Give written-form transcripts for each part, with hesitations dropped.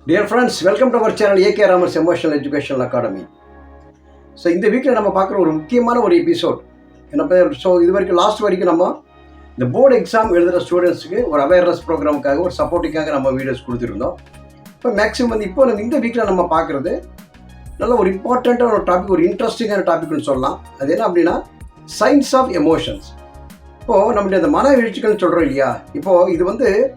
Dear friends, welcome to our channel A.K. Ramar's Emotional Educational Academy. So இந்த வீக்கில் நம்ம பார்க்குற ஒரு முக்கியமான ஒரு எபிசோட் என்ன. ஸோ இது வரைக்கும் லாஸ்ட் வரைக்கும் நம்ம இந்த போர்டு எக்ஸாம் எழுதுகிற ஸ்டூடெண்ட்ஸுக்கு ஒரு அவேர்னஸ் ப்ரோக்ராமுக்காக ஒரு சப்போர்ட்டிங்காக நம்ம வீடியோஸ் கொடுத்துருந்தோம். இப்போ மேக்ஸிமம் இப்போ இந்த வீக்கில் நம்ம பார்க்குறது நல்ல ஒரு இம்பார்ட்டண்ட்டான ஒரு டாபிக், ஒரு இன்ட்ரெஸ்டிங்கான டாபிக்னு சொல்லலாம். அது என்ன அப்படின்னா சயின்ஸ் ஆஃப் எமோஷன்ஸ். இப்போது நம்மளுடைய அந்த மன எழுச்சிகள்னு சொல்கிறோம் இல்லையா, இப்போது இது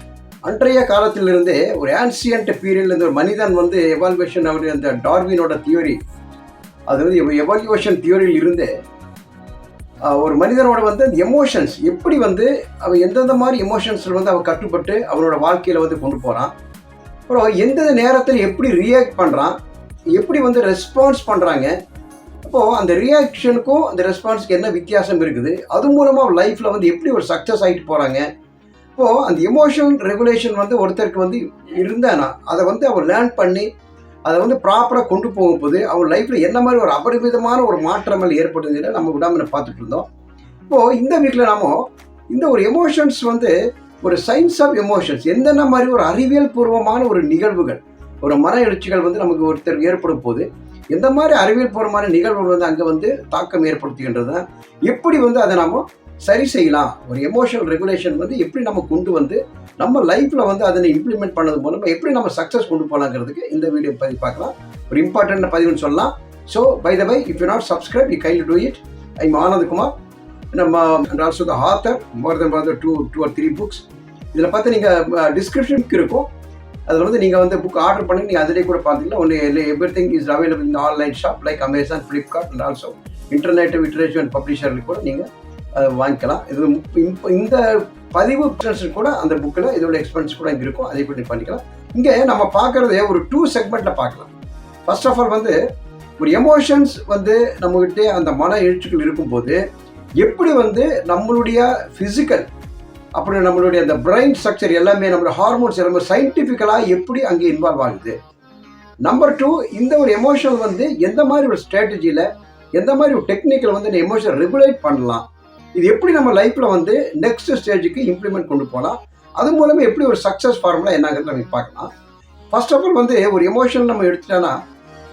அன்றைய காலத்திலிருந்தே ஒரு ஆன்சியன்ட் பீரியட்லேருந்து ஒரு மனிதன் எவால்வேஷன் அவருடைய அந்த டார்வினோட தியோரி, அது எவால்யூவேஷன் தியோரியில் இருந்தே ஒரு மனிதனோட அந்த எமோஷன்ஸ் எப்படி அவன் எந்தெந்த மாதிரி எமோஷன்ஸில் அவன் கட்டுப்பட்டு அவனோட வாழ்க்கையில் கொண்டு போகிறான், அப்புறம் எந்தெந்த நேரத்தில் எப்படி ரியாக்ட் பண்ணுறான், எப்படி ரெஸ்பான்ஸ் பண்ணுறாங்க, அப்போது அந்த ரியாக்ஷனுக்கும் அந்த ரெஸ்பான்ஸுக்கு என்ன வித்தியாசம் இருக்குது, அது மூலமாக லைஃப்பில் எப்படி ஒரு சக்ஸஸ் ஆகிட்டு போகிறாங்க. இப்போது அந்த எமோஷனல் ரெகுலேஷன் ஒருத்தருக்கு இருந்தானா அதை அவர் லேர்ன் பண்ணி அதை ப்ராப்பராக கொண்டு போகும்போது அவர் லைஃப்பில் என்ன மாதிரி ஒரு அபரிமிதமான ஒரு மாற்றங்கள் ஏற்படுதுன்னு நம்ம விடாமல் பார்த்துட்டு இருந்தோம். இப்போது இந்த வீக்கில் நாம இந்த ஒரு எமோஷன்ஸ் ஒரு சயின்ஸ் ஆஃப் எமோஷன்ஸ் என்னென்ன மாதிரி ஒரு அறிவியல் பூர்வமான ஒரு நிகழ்வுகள், ஒரு மன எழுச்சிகள் நமக்கு ஒருத்தர் ஏற்படும் போது எந்த மாதிரி அறிவியல் பூர்வமான நிகழ்வுகள் அங்கே தாக்கம் ஏற்படுத்துகின்றது, எப்படி அதை நாம் சரி செய்யலாம், ஒரு எமோஷனல் ரெகுலேஷன் எப்படி நம்ம கொண்டு நம்ம லைஃப்பில் அதனை இம்ப்ளிமெண்ட் பண்ணது மூலமாக எப்படி நம்ம சக்ஸஸ் கொண்டு போகலாங்கிறதுக்கு இந்த வீடியோ பதிவு பார்க்கலாம். ஒரு இம்பார்ட்டன்ட் பதிவுன்னு சொல்லலாம். So by the way, if you not subscribe, you kindly do it. I'm Anandkumar. நம்ம also the author more than two or three books. இதில் பார்த்து நீங்கள் டிஸ்கிரிப்ஷனுக்கு இருக்கும், அதில் நீங்கள் புக் ஆர்டர் பண்ணி நீங்கள் அதிலே கூட பார்த்தீங்கன்னா ஒன்று everything is available in online shop like Amazon, Flipkart and also internet literature and பப்ளிஷரில் கூட நீங்கள் வாங்கிக்கலாம். இது இந்த பதிவு கூட அந்த புக்கில் இதோட எக்ஸ்பென்ஸ் கூட இங்கே இருக்கும், அதை பற்றி பண்ணிக்கலாம். இங்கே நம்ம பார்க்குறதே ஒரு 2 செக்மெண்ட்டில் பார்க்கலாம். ஃபர்ஸ்ட் ஆஃப் ஆல் ஒரு எமோஷன்ஸ் நம்மகிட்ட அந்த மன எழுச்சிகள் இருக்கும்போது எப்படி நம்மளுடைய ஃபிசிக்கல் அப்புறம் நம்மளுடைய அந்த பிரெயின் ஸ்ட்ரக்சர் எல்லாமே, நம்மளோட ஹார்மோன்ஸ் எல்லாமே சயின்டிஃபிக்கலாக எப்படி அங்கே இன்வால்வ் ஆகுது. நம்பர் 2, இந்த ஒரு எமோஷன் எந்த மாதிரி ஒரு ஸ்ட்ராட்டஜியில், எந்த மாதிரி ஒரு டெக்னிக்கில் இந்த எமோஷனை ரெகுலேட் பண்ணலாம், இது எப்படி நம்ம லைஃப்பில் நெக்ஸ்ட் ஸ்டேஜுக்கு இம்ப்ளிமெண்ட் கொண்டு போகலாம், அது மூலமாக எப்படி ஒரு சக்ஸஸ் ஃபார்முலா என்னங்கிறது நம்ம பார்க்கலாம். ஃபர்ஸ்ட் ஆஃப் ஆல் ஒரு எமோஷன் நம்ம எடுத்துட்டோன்னா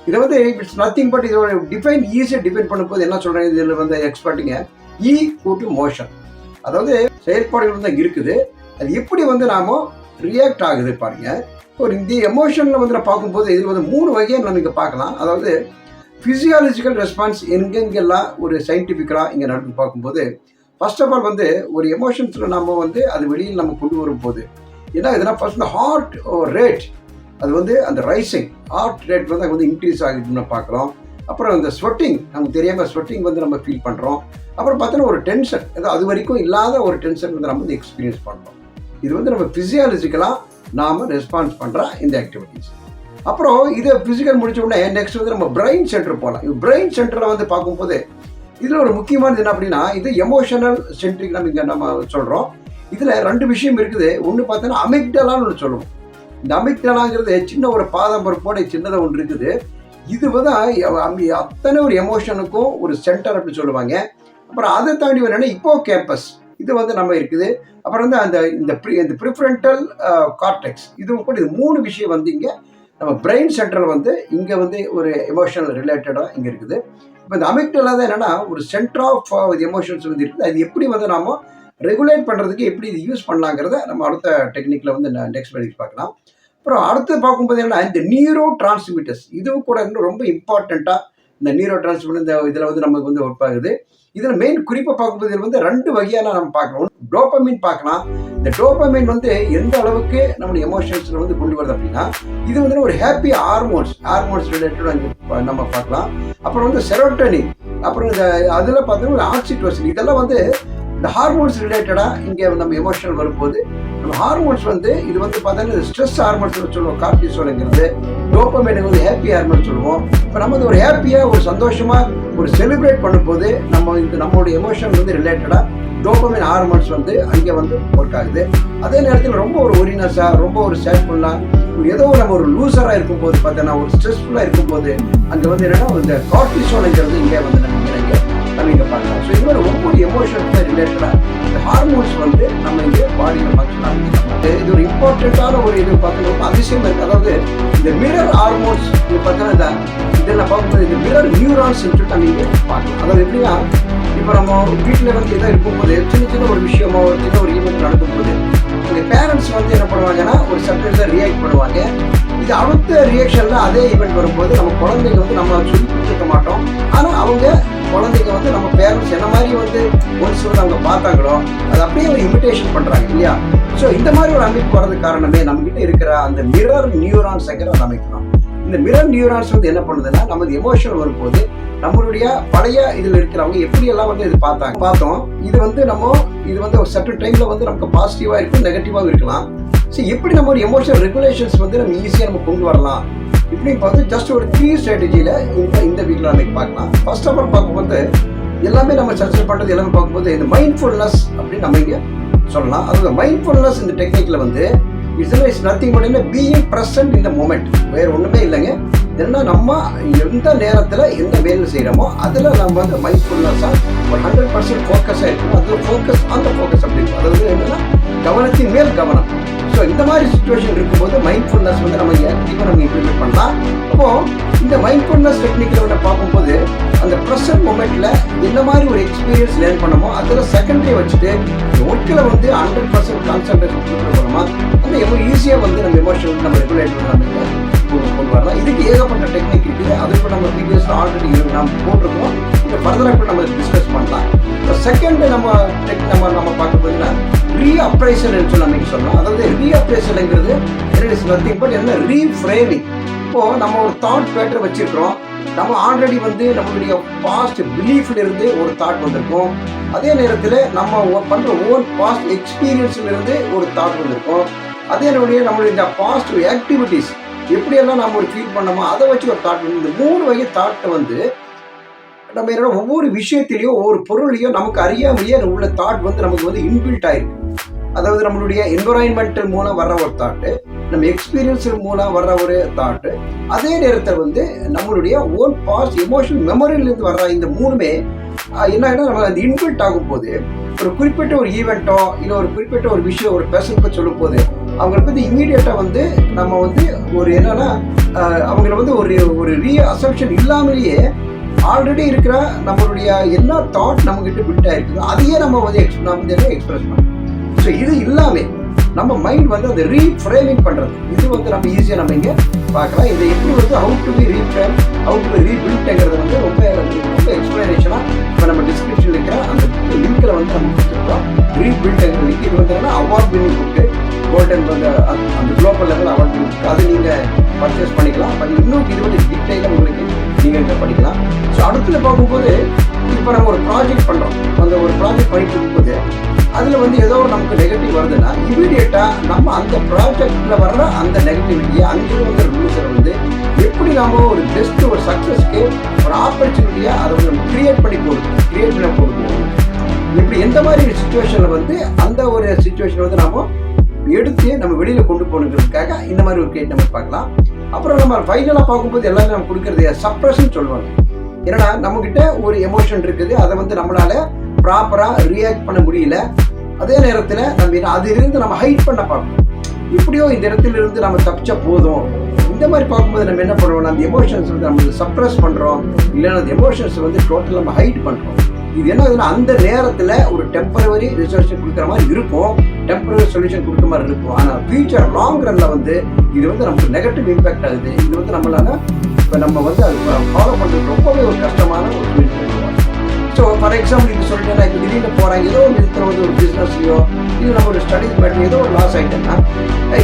இதை இட்ஸ் நத்திங் பட் இதோட ஈஸியாக டிஃபைன் பண்ணும்போது என்ன சொல்கிறாங்க இதில் எக்ஸ்பர்ட்டுங்க, ஈ கூட்டு மோஷன், அதாவது செயல்பாடுகள் இருக்குது, அது எப்படி நாம் ரியாக்ட் ஆகுது பாருங்க. ஒரு இந்த எமோஷனில் பார்க்கும்போது இதில் 3 வகையை நம்ம இங்கே பார்க்கலாம். அதாவது ஃபிசியாலஜிக்கல் ரெஸ்பான்ஸ் எங்கெங்கெல்லாம் ஒரு சயின்டிஃபிக்கலாக இங்கே நடந்து பார்க்கும்போது ஃபர்ஸ்ட் ஆஃப் ஆல் ஒரு எமோஷன்ஸில் நம்ம அது வெளியில் நம்ம கொண்டு வரும்போது என்ன ஆகுதுன்னா, ஃபர்ஸ்ட் இந்த ஹார்ட் ரேட் அது அந்த ரைசிங் ஹார்ட் ரேட் அங்கே இன்க்ரீஸ் ஆகுதுன்னு பார்க்குறோம். அப்புறம் இந்த ஸ்வெட்டிங், நமக்கு தெரியாமல் ஸ்வெட்டிங் நம்ம ஃபீல் பண்ணுறோம். அப்புறம் பார்த்தோன்னா ஒரு டென்ஷன், அது வரைக்கும் இல்லாத ஒரு டென்ஷன் நம்ம எக்ஸ்பீரியன்ஸ் பண்ணுறோம். இது நம்ம ஃபிசியாலஜிக்கலாக நாம் ரெஸ்பான்ஸ் பண்ணுற இந்த ஆக்டிவிட்டீஸ். அப்புறம் இதை ஃபிசிக்கல் முடிச்ச உடனே நெக்ஸ்ட் நம்ம பிரெயின் சென்டர் போகலாம். பிரெயின் சென்டரில் பார்க்கும்போது இதில் ஒரு முக்கியமானது என்ன அப்படின்னா, இது எமோஷனல் சென்ட்ரிக் நம்ம இங்கே நம்ம சொல்கிறோம். இதில் 2 விஷயம் இருக்குது. ஒன்று பார்த்தோன்னா அமிக்டலான்னு ஒன்று சொல்லுவோம். இந்த அமிக்டலாங்கிறது சின்ன ஒரு பாதம் பொறுப்போட சின்னதாக ஒன்று இருக்குது. இது அத்தனை ஒரு எமோஷனுக்கும் ஒரு சென்டர் அப்படி சொல்லுவாங்க. அப்புறம் அதை தாண்டி என்னென்னா இப்போ கேம்பஸ் இது நம்ம இருக்குது. அப்புறம் இந்த ப்ரிஃப்ரண்டல் கார்டெக்ஸ், இது கூட இது 3 விஷயம் இங்கே நம்ம பிரெயின் சென்டரில் இங்கே ஒரு எமோஷனல் ரிலேட்டடாக இங்கே இருக்குது. இப்போ இந்த அமிக்டலா தான் என்னென்னா ஒரு சென்டர் ஆஃப் எமோஷன்ஸ் இருக்குது. அது எப்படி நாம ரெகுலேட் பண்ணுறதுக்கு எப்படி இது யூஸ் பண்ணலாங்கிறத நம்ம அடுத்த டெக்னிக்கில் நெக்ஸ்ட் வீடியோஸ் பார்க்கலாம். அப்புறம் அடுத்து பார்க்கும்போது என்னன்னா இந்த நியூரோ டிரான்ஸ்மிட்டர்ஸ், இதுவும் கூட இன்னும் ரொம்ப இம்பார்ட்டண்ட்டாக இந்த நியூரோ டிரான்ஸ்மிட்டர் இந்த இதில் நமக்கு ஒர்க் ஆகுது. இதில் மெயின் குறிப்பாக பார்க்கும்போது இதில் 2 வகையான நம்ம பார்க்கலாம். டோபமைன் பார்க்கலாம். இந்த டோபமைன் எந்த அளவுக்கு நம்மளுடைய எமோஷன்ஸில் கொண்டு வருது அப்படின்னா, இது ஒரு ஹாப்பி ஹார்மோன்ஸ் ரிலேட்டட் நம்ம பார்க்கலாம். அப்புறம் செரோட்டோனின், அப்புறம் இந்த அதில் பார்த்தோன்னா ஒரு ஆக்சிடோசின், இதெல்லாம் இந்த ஹார்மோன்ஸ் ரிலேட்டடாக இங்கே நம்ம எமோஷனல் வரும்போது நம்ம ஹார்மோன்ஸ் இது பார்த்தோன்னா ஸ்ட்ரெஸ் ஹார்மோன்ஸ் சொல்லுவோம், கார்டிசோல்ங்கிறது. டோபமைன் ஹாப்பி ஹார்மோன் சொல்லுவோம். இப்போ நம்ம ஒரு ஹாப்பியாக ஒரு சந்தோஷமாக ஒரு செலிப்ரேட் பண்ணும்போது நம்மளுடைய எமோஷன் ரிலேட்டடாக டோபமைன் ஹார்மோன்ஸ் அங்கே ஒர்க் ஆகுது. அதே நேரத்தில் ரொம்ப ஒரு ஒரினஸாக, ரொம்ப ஒரு சேட்ஃபுல்லாக, ஏதோ நம்ம ஒரு லூசராக இருக்கும்போது பார்த்தோன்னா, ஒரு ஸ்ட்ரெஸ்ஃபுல்லாக இருக்கும்போது அங்கே என்னென்னா இந்த கார்டிசோல்ங்கிறது இங்கே நம்ம இங்கே பார்க்கலாம். ஸோ இது மாதிரி ஒவ்வொரு எமோஷன்ஸை ரிலேட்டடாக இந்த ஹார்மோன்ஸ் நம்ம இங்கே பாடியில் ஃபங்க்ஷன் ஆகுது. இது ஒரு இம்பார்ட்டண்ட்டான ஒரு இது பார்த்தீங்கன்னா அதிசயம் இருக்குது. அதாவது இந்த மிரர் ஹார்மோன்ஸ் இது பார்த்தீங்கன்னா இதெல்லாம் பார்க்கும்போது இந்த மிரர் நியூரான்ஸ் சொல்லிட்டு நம்ம இங்கே பார்க்கலாம். அதாவது எப்படின்னா இப்போ நம்ம வீட்டில் வந்து எதாவது இருக்கும்போது சின்ன ஒரு விஷயமோ ஒரு சின்ன ஒரு ஈவெண்ட் நடக்கும்போது இந்த பேரண்ட்ஸ் வந்து என்ன பண்ணுவாங்கன்னா ஒரு சப்ஜெக்டில் ரியாக்ட் பண்ணுவாங்க. இது அடுத்த ரியாக்ஷனில் அதே ஈவெண்ட் வரும்போது நம்ம குழந்தைங்க வந்து நம்ம சொல்லி கொடுத்துருக்க மாட்டோம். ஆனால் அவங்க குழந்தைங்க வந்து நம்ம பேரண்ட்ஸ் என்ன மாதிரி வந்து ஒன்ஸ் வந்து அவங்க பார்த்தாங்களோ அது அப்படியே ஒரு இமிட்டேஷன் பண்ணுறாங்க இல்லையா? ஸோ இந்த மாதிரி ஒரு அமைப்பு வர்றதுக்கு காரணமே நம்மகிட்ட இருக்கிற அந்த மிரர் நியூரான்ஸுங்கிற அந்த அமைப்பு தான். இந்த மிரர் நியூரான்ஸ் வந்து என்ன பண்ணுதுன்னா நமது எமோஷன் வரும்போது நம்மளுடைய பழைய இதில் இருக்கிறவங்க எப்படியெல்லாம் வந்து இது பார்த்தோம் இது வந்து ஒரு சர்டன் டைமில் வந்து நமக்கு பாசிட்டிவாக இருக்கும், நெகட்டிவாகவும் இருக்கலாம். ஸோ எப்படி நம்ம ஒரு எமோஷனல் ரெகுலேஷன்ஸ் வந்து நம்ம ஈஸியாக நம்ம கொண்டு வரலாம் இப்படின்னு பார்த்து ஜஸ்ட் ஒரு 3 ஸ்ட்ராட்டஜியில் இந்த வீக்கில் நம்ம பார்க்கலாம். ஃபர்ஸ்ட் ஆஃப் ஆல் பார்க்கும்போது எல்லாமே நம்ம சர்ச் பண்ணுறது எல்லாமே பார்க்கும்போது இந்த மைண்ட்ஃபுல்னஸ் அப்படின்னு நம்ம இங்கே சொல்லலாம். அதாவது மைண்ட்ஃபுல்னஸ் இந்த டெக்னிக்கில் வந்து it's nothing but being present in the moment. வேறு ஒன்றுமே இல்லைங்க. ஏன்னா நம்ம எந்த நேரத்தில் எந்த வேலை செய்கிறோமோ அதில் நம்ம வந்து மைண்ட்ஃபுல்னஸாக ஒரு 100% ஃபோக்கஸாக இருக்கும். அதில் ஃபோக்கஸ் அந்த ஃபோக்கஸ் அப்படின்னு அதாவது என்னென்னா கவனத்தின் மேல் கவனம். ஸோ இந்த மாதிரி சுச்சுவேஷன் இருக்கும்போது மைண்ட்ஃபுல்னஸ் வந்து நம்ம ஆக்டிவாக நம்ம இம்ப்ளிமெண்ட் பண்ணலாம். அப்போது இந்த மைண்ட்ஃபுல்னஸ் டெக்னிக்கில் வந்து பார்க்கும்போது அந்த ப்ரெசன்ட் மூமெண்ட்டில் என்ன மாதிரி ஒரு எக்ஸ்பீரியன்ஸ் லேர்ன் பண்ணமோ அதில் செகண்டரி வச்சுட்டு ஒர்க்கில் வந்து 100% கான்சன்ட்ரேஷன் கொடுக்குற மூலமாக அந்த ஈஸியாக வந்து நம்ம எமோஷன் நம்ம ரெகுலேட் நம்ம கொண்டு வரலாம். இதுக்கு ஏகப்பட்ட டெக்னிக் இருக்குது. அதுக்கு நம்ம வீடியோஸ் ஆல்ரெடி நம்ம போட்டிருக்கோம். இப்போ ஃபர்தராக கூட நம்ம டிஸ்கஸ் பண்ணலாம். இப்போ செகண்ட் நம்ம பார்க்க போதுன்னா ரீஅப்ரைசல் சொல்லி நம்ம சொல்லலாம். அதாவது ரீஅப்ரைசல்ங்கிறது நத்திங் பட் என்ன ரீஃப்ரேமிங். இப்போது நம்ம ஒரு தாட் பேட்டர் வச்சிருக்கிறோம். நம்ம ஆல்ரெடி வந்து நம்மளுடைய பாஸ்ட் பிலீஃப்ல இருந்து ஒரு தாட் வந்திருக்கும். அதே நேரத்தில் நம்ம பண்ணுற ஓன் பாஸ்ட் எக்ஸ்பீரியன்ஸ்ல இருந்து ஒரு தாட் வந்திருக்கும். அதே நம்மளுடைய பாஸ்ட் ஆக்டிவிட்டிஸ் எப்படியெல்லாம் நம்ம ஒரு ஃபீல் பண்ணோமோ அதை வச்சு ஒரு தாட் வந்து இந்த 3 வகை தாட்டை வந்து நம்ம என்னோட ஒவ்வொரு விஷயத்திலையும் ஒவ்வொரு பொருளையும் நமக்கு அறியாமலேயே உள்ள தாட் வந்து நமக்கு வந்து இன்பில்ட் ஆயிருக்கு. அதாவது நம்மளுடைய என்விரான்மெண்டல் மூலம் வர்ற ஒரு தாட்டு, நம்ம எக்ஸ்பீரியன்ஸ் மூலம் வர்ற ஒரு தாட்டு, அதே நேரத்தில் வந்து நம்மளுடைய ஓன் பாஸ்ட் எமோஷனல் மெமரியிலேருந்து வர்ற இந்த 3மே என்ன நம்ம அந்த இன்பில்ட் ஆகும் போது ஒரு குறிப்பிட்ட ஒரு ஈவெண்ட்டோ இல்லை ஒரு குறிப்பிட்ட ஒரு விஷயம் ஒரு பெர்சன் பற்றி சொல்லும் போது அவங்களுக்கு வந்து இமீடியட்டாக வந்து நம்ம வந்து ஒரு என்னன்னா அவங்கள வந்து ஒரு ரீஅசம்ஷன் இல்லாமலேயே ஆல்ரெடி இருக்கிற நம்மளுடைய என்ன தாட் நம்மகிட்ட பில்ட் ஆயிருக்குதோ அதையே நம்ம வந்து எக்ஸ்பிரஸ் பண்ணணும். ஸோ இது இல்லாமல் நம்ம மைண்ட் வந்து அந்த ரீஃப்ரேமிங் பண்ணுறது இது வந்து நம்ம ஈஸியாக நம்ம இங்கே பார்க்கலாம். இதை எப்படி வந்து how to be reframe how to be ரீபில்ட்ங்கிறது வந்து ரொம்ப எக்ஸ்பிளனேஷனாக இப்போ நம்ம டிஸ்கிரிப்ஷனில் இருக்கிற அந்த லிங்க்கில் வந்து நம்ம கொடுத்துருக்கோம். ரீபில்ட்ங்கிற லிங்க் இது வந்து என்னன்னா அவார்ட் வின்னிங் புக்கு கோல்டன் வந்து அந்த global level award winning book அதை நீங்கள் பர்ச்சேஸ் பண்ணிக்கலாம். அது இன்னும் இது வந்து டீட்டெயிலாக உங்களுக்கு நீங்கள் இங்கே படிக்கலாம். ஸோ அடுத்தது பார்க்கும்போது இப்போ நம்ம ஒரு ப்ராஜெக்ட் பண்ணுறோம். அந்த ஒரு ப்ராஜெக்ட் பண்ணிட்டு இருக்கும்போது அதில் வந்து ஏதோ நமக்கு நெகட்டிவ் வருதுன்னா இமீடியட்டாக நம்ம அந்த ப்ராஜெக்டில் வர்ற அந்த நெகட்டிவிட்டியை அங்கே வந்து ரூல்ஸை வந்து எப்படி நம்ம ஒரு பெஸ்ட் ஒரு சக்ஸஸ்க்கு ஒரு ஆப்பர்ச்சுனிட்டியாக அதை வந்து நம்ம கிரியேட் பண்ணி கொடுப்போம். இப்படி எந்த மாதிரி சுச்சுவேஷனில் வந்து அந்த ஒரு சுச்சுவேஷன் வந்து நம்ம எடுத்து நம்ம வெளியில் கொண்டு போகணுங்கிறதுக்காக இந்த மாதிரி ஒரு கேட் நம்ம பார்க்கலாம். அப்புறம் நம்ம ஃபைனலாக பார்க்கும்போது எல்லாமே நம்ம கொடுக்கறது சப்ரஷன் சொல்லுவாங்க. ஏன்னா நம்மக்கிட்ட ஒரு எமோஷன் இருக்குது, அதை வந்து நம்மளால ப்ராப்பராக ரியாக்ட் பண்ண முடியல. அதே நேரத்தில் நம்ம அதிலிருந்து நம்ம ஹைட் பண்ண பார்க்கணும். இப்படியோ இந்த இடத்துல இருந்து நம்ம தப்பிச்சா போதும். இந்த மாதிரி பார்க்கும்போது நம்ம என்ன பண்ணுறோம், அந்த எமோஷன்ஸ் வந்து நம்ம சப்ரஸ் பண்ணுறோம், இல்லைன்னா அந்த எமோஷன்ஸ் வந்து டோட்டல் நம்ம ஹைட் பண்ணுறோம். இது என்ன ஆகுதுன்னா அந்த நேரத்தில் ஒரு டெம்பரவரி ரிசல்யூஷன் கொடுக்குற மாதிரி இருக்கும், டெம்பரவரி சொல்யூஷன் கொடுக்குற மாதிரி இருக்கும். ஆனால் ஃபியூச்சர் லாங் ரன்ல வந்து இது வந்து நமக்கு நெகட்டிவ் இம்பேக்ட் ஆகுது. இது வந்து நம்மளால இப்போ நம்ம வந்து அது ஃபாலோ பண்ணுறது ரொம்பவே ஒரு கஷ்டமான ஒரு சொல்யூஷன். ஸோ ஃபார் எக்ஸாம்பிள் இது சொல்லிட்டேன்னா இப்போ திடீர்னு போகிறாங்க ஏதோ ஒரு விதத்தில் வந்து ஒரு பிஸ்னஸ்லையோ இல்லை நம்ம ஒரு ஸ்டடீஸ் மேட்டர் ஏதோ ஒரு லாஸ் ஆகிட்டோம்னா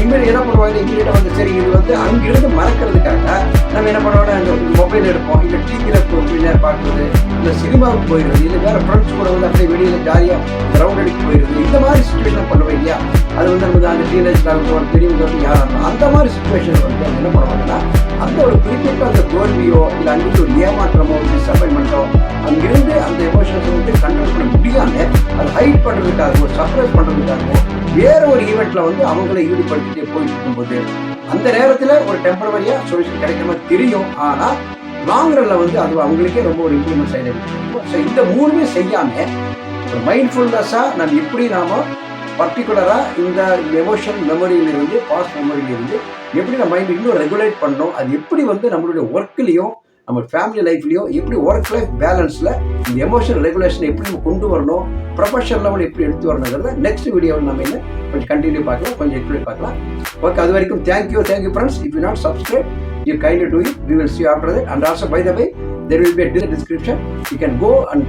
இமீடியட் என்ன பண்ணுவாங்க, இமீடியட்டாக வந்து சரி இது வந்து அங்கிருந்து மறக்கிறதுக்காக நம்ம என்ன பண்ணுவோம்னா இந்த மொபைல் எடுப்போம், இல்லை டிவியில் போய் நேரம் பார்க்குறது, இல்லை சினிமாவுக்கு போயிடுறது, இல்லை வேறு ஃப்ரெண்ட்ஸ் கூட வந்து அப்படியே வெளியில் ஜாலியாக ரவுண்ட் அடிக்க போயிடுறது. இந்த மாதிரி சுச்சுவேஷன் பண்ணுவோம் இல்லையா? அது வந்து நமக்கு அந்த டீனேஜ் ஆகட்டும் பெரியவங்க வந்து யாராக அந்த மாதிரி சுச்சுவேஷன் வந்து அவங்க என்ன பண்ணுவாங்கன்னா அந்த ஒரு குறிப்பிட்ட அந்த தோல்வியோ இல்லை அங்கிருந்து ஒரு ஏமாற்றமோ டிசப்பாயின்மெண்ட்டோ அங்கிருந்து அந்த எமோஷன்ஸ் வந்து கண்ட்ரோல் பண்ண முடியாமல் அதை ஹைட் பண்ணுறதுக்காகவோ சப்ரஸ் பண்ணுறதுக்காகவோ வேற ஒரு ஈவெண்ட்டில் வந்து அவங்கள ஈடுபடுத்திட்டே போயிட்டு இருக்கும்போது அந்த நேரத்தில் ஒரு டெம்பரவரியாக சொல்யூஷன் கிடைக்கிற மாதிரி தெரியும். ஆனால் லாங் ரன்ல வந்து அது அவங்களுக்கே ரொம்ப ஒரு இம்ப்ரூவ்மெண்ட் சைடு இருக்கும். ஸோ இந்த 3மே செய்யாமல் ஒரு மைண்ட்ஃபுல்னஸாக நம்ம எப்படி நாம் பர்டிகுலராக இந்த எமோஷன் மெமரியிலிருந்து பாஸ்ட் மெமரியிலிருந்து எப்படி நம்ம மைண்ட் இன்னும் ரெகுலேட் பண்ணணும், அது எப்படி வந்து நம்மளுடைய ஒர்க்லேயும் நம்ம ஃபேமிலி லைஃப்லையும் எப்படி ஒர்க் லைஃப் பேலன்ஸில் இந்த எமோஷனல் ரெகுலேஷன் எப்படி நம்ம கொண்டு வரணும், ப்ரொஃபஷனல் லெவல் எப்படி எடுத்து வரணுங்கிறத நெக்ஸ்ட் வீடியோவில் நம்ம என்ன கொஞ்சம் கண்டினியூ பார்க்கலாம், கொஞ்சம் எக்ஸ்பிளைன் பார்க்கலாம். ஓகே, அது வரைக்கும் thank you friends. If you not subscribe, you kindly do it. We will see after that. And also, by the way, there will be a description. You can go and